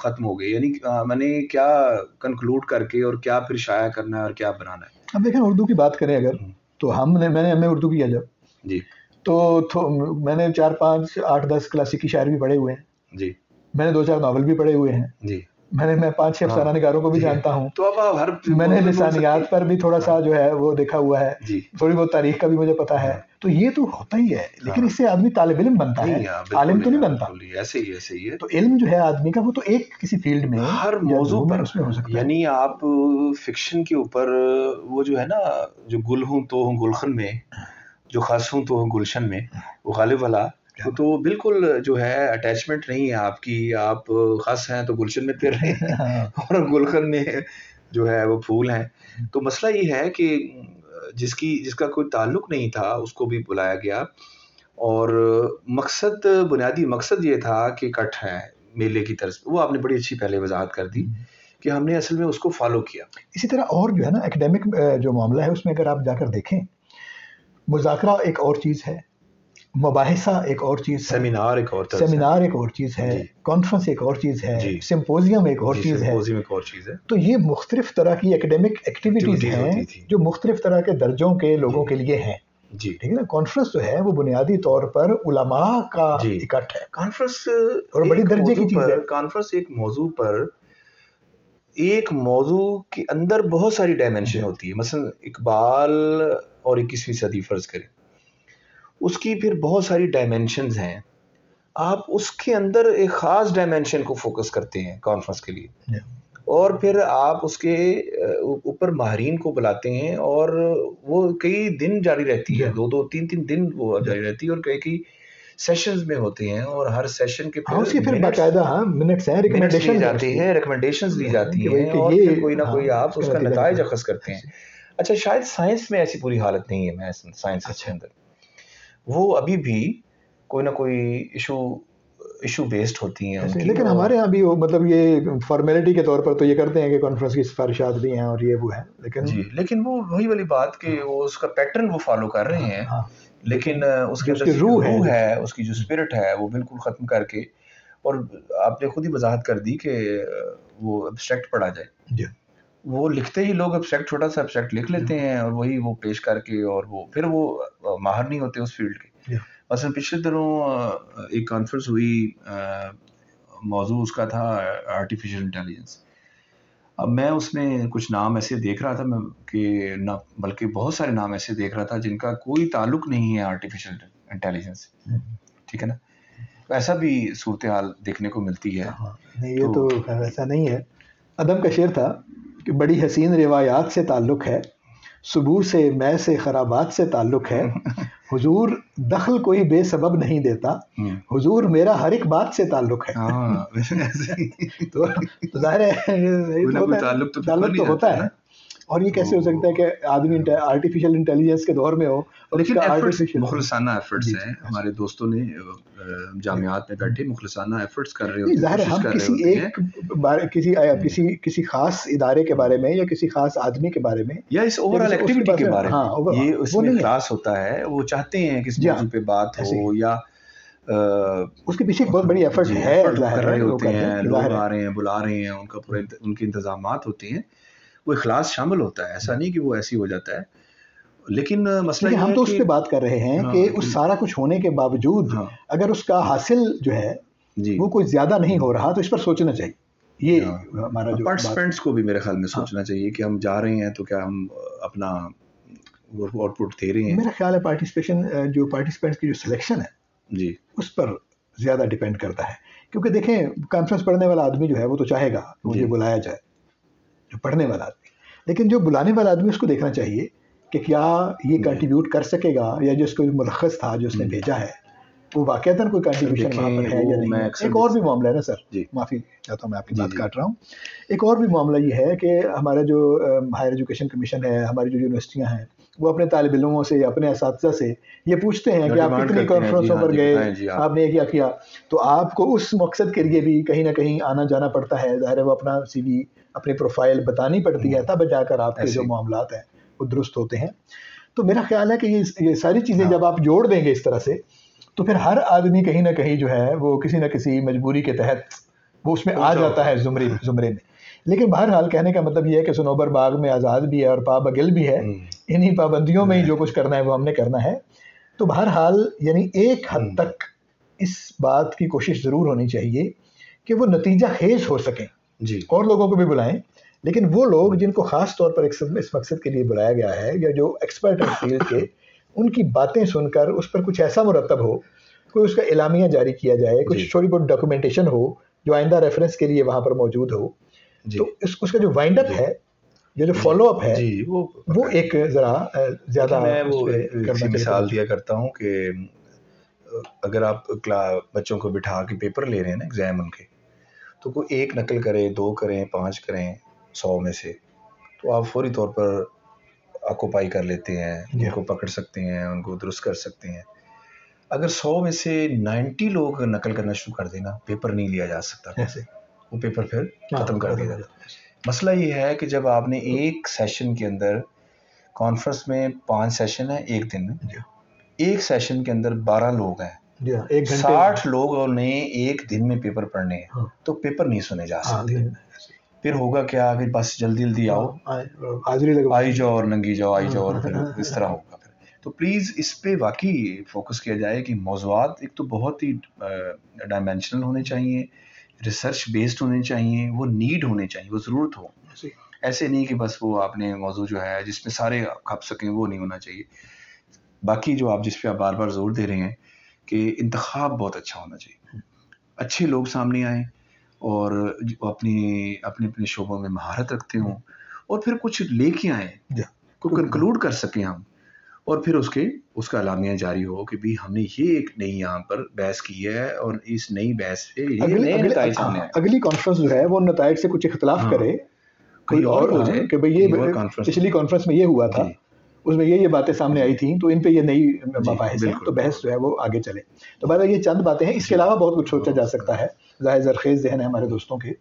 ختم ہو گئی. یعنی میں نے کیا کنکلوڈ کر کے اور کیا پھر شائع کرنا ہے اور کیا بنانا ہے. اب دیکھیں اردو کی بات کریں اگر تو میں نے ایم اے اردو کیا جب جی تو میں نے 4 5 8 10 کلاسیکی شاعر بھی پڑھے ہوئے ہیں جی. میں نے 2 4 ناول بھی پڑھے ہوئے ہیں جی. میں 5 6 افسانہ نگاروں کو بھی جانتا ہوں. تو اب ہر میں نے لسانیات پر بھی تھوڑا سا جو ہے وہ دیکھا ہوا ہے. تھوڑی بہت تاریخ کا بھی مجھے پتا ہے. تو یہ تو ہوتا ہی ہے لیکن اس سے آدمی طالب علم بنتا ہے, عالم تو نہیں بنتا. ایسے ہی ہے. تو علم جو ہے آدمی کا وہ تو ایک کسی فیلڈ میں ہر موضوع پر اس میں ہو سکتا ہے. یعنی آپ فکشن کے اوپر وہ جو ہے نا جو گل ہوں تو ہوں گلخن میں, جو خاص ہوں تو ہوں گلشن میں, وہ غالب والا تو بالکل جو ہے اٹیچمنٹ نہیں ہے آپ کی. آپ خاص ہیں تو گلشن میں پھر رہے ہیں اور گلخن میں جو ہے وہ پھول ہیں. تو مسئلہ یہ ہے کہ جس کا کوئی تعلق نہیں تھا اس کو بھی بلایا گیا, اور بنیادی مقصد یہ تھا کہ کٹ ہے میلے کی طرز. وہ آپ نے بڑی اچھی پہلے وضاحت کر دی کہ ہم نے اصل میں اس کو فالو کیا. اسی طرح اور جو ہے نا ایکڈیمک جو معاملہ ہے اس میں اگر آپ جا کر دیکھیں, مذاکرہ ایک اور چیز ہے, مباحثہ ایک اور چیز ہے, سیمینار ایک اور چیز ہے, کانفرنس ایک اور چیز ہے, سمپوزیم ایک اور چیز ہے. تو یہ مختلف طرح کی ایکڈیمک ایکٹیویٹیز ہیں جو مختلف طرح کے درجوں کے لوگوں کے لیے ہیں. ٹھیک ہے نا. کانفرنس جو ہے وہ بنیادی طور پر علماء کا اکٹھ ہے. کانفرنس اور بڑی درجے کی چیز ہے. کانفرنس ایک موضوع کے اندر بہت ساری ڈائمینشن ہوتی ہے. مثلا اقبال اور 21ویں صدی فرض کریں, اس کی پھر بہت ساری ڈائمینشنز ہیں. آپ اس کے اندر ایک خاص ڈائمینشن کو فوکس کرتے ہیں کانفرنس کے لیے, اور پھر آپ اس کے اوپر ماہرین کو بلاتے ہیں, اور وہ کئی دن جاری رہتی ہے, 2 3 دن وہ جاری رہتی ہے, اور کئی سیشنز میں ہوتے ہیں, اور ہر سیشن کے پھر باقاعدہ منٹس ہیں, ریکمنڈیشنز دی جاتی ہیں, اور پھر کوئی نہ کوئی آپ اس کا نتائج اخذ کرتے ہیں. اچھا, شاید سائنس میں ایسی پوری حالت نہیں ہے. میں سائنس کے اندر وہ ابھی بھی کوئی نہ کوئی ایشو بیسڈ ہوتی ہیں. لیکن ہمارے ہاں بھی مطلب یہ فارمیلٹی کے طور پر تو یہ کرتے ہیں کہ کانفرنس کی سفارشات بھی ہیں اور یہ وہ ہے, لیکن وہ وہی والی بات کہ وہ اس کا پیٹرن وہ فالو کر رہے ہیں, لیکن اس کے اندر روح ہے, اس کی جو اسپرٹ ہے وہ بالکل ختم کر کے. اور آپ نے خود ہی وضاحت کر دی کہ وہ ابسٹریکٹ پڑھا جائے. وہ لکھتے ہی لوگ ابسٹریکٹ, چھوٹا سا ابسٹریکٹ لکھ لیتے ہیں, اور وہی وہ پیش کر کے, اور وہ پھر وہ ماہر نہیں ہوتے اس فیلڈ کے. مثلا پچھلے دنوں ایک کانفرنس ہوئی, موضوع اس کا تھا آرٹیفیشل انٹیلیجنس. اب میں اس میں کچھ نام ایسے دیکھ رہا تھا کہ نہ, بلکہ بہت سارے نام ایسے دیکھ رہا تھا جن کا کوئی تعلق نہیں ہے آرٹیفیشل انٹیلیجنس سے. ٹھیک ہے نا. ایسا بھی صورتحال دیکھنے کو ملتی ہے. یہ تو ایسا نہیں ہے. ادم کا شعر تھا کہ بڑی حسین روایات سے تعلق ہے, صبح سے میں سے خرابات سے تعلق ہے, حضور دخل کوئی بے سبب نہیں دیتا, حضور میرا ہر ایک بات سے تعلق ہے. تو ظاہر ہے تعلق تو ہوتا ہے. اور یہ کیسے ہو سکتا ہے کہ آدمی آرٹیفیشل انٹیلیجنس کے دور میں ہو, اور مخلصانہ ایفرٹس ہیں ہمارے دوستوں نے جامعات میں بیٹھے مخلصانہ ایفرٹس کر رہے ہوتے ہیں. ظاہر ہم کسی ایک کسی خاص ادارے کے بارے میں یا کسی خاص آدمی کے بارے میں یا اس اوور آل ایکٹیویٹی کے بارے میں, یہ اس میں اخلاص ہوتا ہے. وہ چاہتے ہیں کہ اس موضوع پہ بات ہو, یا اس کے پیچھے ایک بہت بڑی ایفرٹ ہے, کر رہے ہوتے ہیں, لوگ آ رہے ہیں, بلا رہے ہیں, ان کا پورے ان کے انتظامات ہوتے ہیں, وہ اخلاص شامل ہوتا ہے. ایسا نہیں کہ وہ ایسی ہو جاتا ہے. لیکن مسئلہ ہم تو اس پہ بات کر رہے ہیں کہ اس سارا کچھ ہونے کے باوجود اگر اس کا حاصل جو ہے وہ کوئی زیادہ نہیں ہو رہا تو اس پر سوچنا چاہیے. یہ ہمارا جو پارٹیسپینٹس کو بھی میرے خیال میں سوچنا چاہیے کہ ہم جا رہے ہیں تو کیا ہم اپنا آؤٹ پٹ دے رہے ہیں. میرا خیال ہے پارٹیسپینٹس کی جو سلیکشن ہے اس پر زیادہ ڈیپینڈ کرتا ہے. کیونکہ دیکھیں کانفرنس پڑھنے والا آدمی جو ہے وہ تو چاہے گا مجھے بلایا جائے, جو پڑھنے والا آدمی. لیکن جو بلانے والا آدمی اس کو دیکھنا چاہیے کہ کیا یہ کنٹریبیوٹ کر سکے گا, یا جو اس کو ملخص تھا جو اس نے بھیجا ہے وہ واقعتاً کوئی کنٹریبیوشن وہاں پر ہے یا نہیں. ایک اور بھی معاملہ ہے نا سر, معافی چاہتا ہوں میں آپ کی بات کاٹ رہا ہوں. ایک اور بھی معاملہ یہ ہے کہ ہمارا جو ہائر ایجوکیشن کمیشن ہے, ہماری جو یونیورسٹیاں ہیں, وہ اپنے طالب علموں سے یا اپنے اساتذہ سے یہ پوچھتے ہیں کہ آپ کتنی کانفرنسوں پر گئے, آپ نے یہ کیا. تو آپ کو اس مقصد کے لیے بھی کہیں نہ کہیں آنا جانا پڑتا ہے. ظاہر ہے وہ اپنا سی وی, اپنی پروفائل بتانی پڑتی ہے, تب جا کر آپ کے جو معاملات ہیں وہ درست ہوتے ہیں. تو میرا خیال ہے کہ یہ ساری چیزیں جب آپ جوڑ دیں گے اس طرح سے, تو پھر ہر آدمی کہیں نہ کہیں جو ہے وہ کسی نہ کسی مجبوری کے تحت وہ اس میں آ جاتا ہے زمرے میں. لیکن بہرحال کہنے کا مطلب یہ ہے کہ صنوبر باغ میں آزاد بھی ہے اور پابگل بھی ہے، انہی پابندیوں میں ہی جو کچھ کرنا ہے وہ ہم نے کرنا ہے. تو بہرحال یعنی ایک حد تک اس بات کی کوشش ضرور ہونی چاہیے کہ وہ نتیجہ خیز ہو سکیں. جی اور لوگوں کو بھی بلائیں، لیکن وہ لوگ جن کو خاص طور پر اس مقصد کے لیے بلایا گیا ہے یا جو ایکسپرٹ ہیں فیلڈ کے، ان کی باتیں سن کر اس پر کچھ ایسا مرتب ہو، کوئی اس کا اعلامیہ جاری کیا جائے، کچھ تھوڑی بہت ڈاکومنٹیشن ہو جو آئندہ ریفرنس کے لیے وہاں پر موجود ہو. تو اس کا جو وائنڈ اپ ہے یا جو فالو اپ ہے وہ ایک ذرا زیادہ. میں وہ ایک مثال دیا کرتا ہوں کہ اگر آپ بچوں کو بٹھا کے پیپر لے رہے ہیں نا ایگزام ان کے، تو کوئی ایک نقل کرے، 2 کریں، 5 کریں 100 میں سے، تو آپ فوری طور پر آکوپائی کر لیتے ہیں، ان کو پکڑ سکتے ہیں، ان کو درست کر سکتے ہیں. اگر 100 میں سے 90 لوگ نقل کرنا شروع کر دینا، پیپر نہیں لیا جا سکتا، وہ پیپر پھر ختم کر دیا جاتا. مسئلہ یہ ہے کہ جب آپ نے ایک سیشن کے اندر، کانفرنس میں 5 سیشن ہیں ایک دن میں، ایک سیشن کے اندر 12 لوگ ہیں، 60 لوگ نے ایک دن میں پیپر پڑھنے ہیں، تو پیپر نہیں سنے جا سکتے. پھر ہوگا کیا کہ بس جلدی آؤ، آئی جاؤ اور ننگی جاؤ، آئی جاؤ، اور پھر اس طرح ہوگا. تو پلیز اس پہ واقعی فوکس کیا جائے کہ موضوعات ایک تو بہت ہی ڈائمینشنل ہونے چاہیے، ریسرچ بیسڈ ہونے چاہیے، وہ نیڈ ہونے چاہیے، وہ ضرورت ہو. ایسے نہیں کہ بس وہ آپ نے موضوع جو ہے جس میں سارے کھپ سکیں، وہ نہیں ہونا چاہیے. باقی جو آپ جس پہ آپ بار بار زور دے رہے ہیں کہ انتخاب بہت اچھا ہونا چاہیے، اچھے لوگ سامنے آئیں اور اپنے شعبوں میں مہارت رکھتے ہوں، اور پھر کچھ لے کے آئیں کو کنکلوڈ کر سکیں ہم، اور پھر اس کا اعلامیہ جاری ہو کہ بھی ہم نے یہ ایک نئی یہاں پر بحث کی ہے، اور اس نئی بحث سے یہ نئے نتائج سامنے آئے. اگلی کانفرنس جو ہے وہ نتائج سے کچھ اختلاف کرے، کوئی اور ہو جائے کہ بھئی یہ پچھلی کانفرنس میں یہ ہوا تھا، اس میں یہ باتیں سامنے آئی تھیں، تو ان پہ یہ نئی مباحث ہیں، تو بحث جو ہے وہ آگے چلے. تو بہرحال یہ چند باتیں ہیں، اس کے علاوہ بہت کچھ سوچا جا سکتا ہے. ظاہر زرخیز ذہن ہے ہمارے دوستوں کے،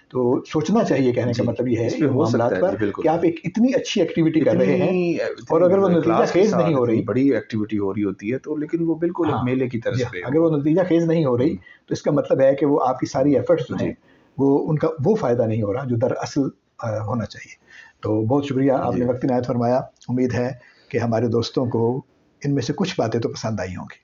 تو سوچنا چاہیے. کہنے کا مطلب یہ ہے ان معاملات پر کہ آپ ایک اتنی اچھی ایکٹیویٹی کر رہے ہیں، اور اگر وہ نتیجہ خیز نہیں ہو رہی، بڑی ایکٹیویٹی ہو رہی ہوتی ہے تو، لیکن وہ بالکل ایک میلے کی طرز پہ، اگر وہ نتیجہ خیز نہیں ہو رہی تو اس کا مطلب ہے کہ وہ آپ کی ساری ایفرٹس جو ہیں وہ ان کا وہ فائدہ نہیں ہو رہا جو دراصل ہونا چاہیے. تو بہت شکریہ، آپ نے وقت عنایت فرمایا. امید ہے کہ ہمارے دوستوں کو ان میں سے کچھ باتیں تو پسند آئی ہوں گی.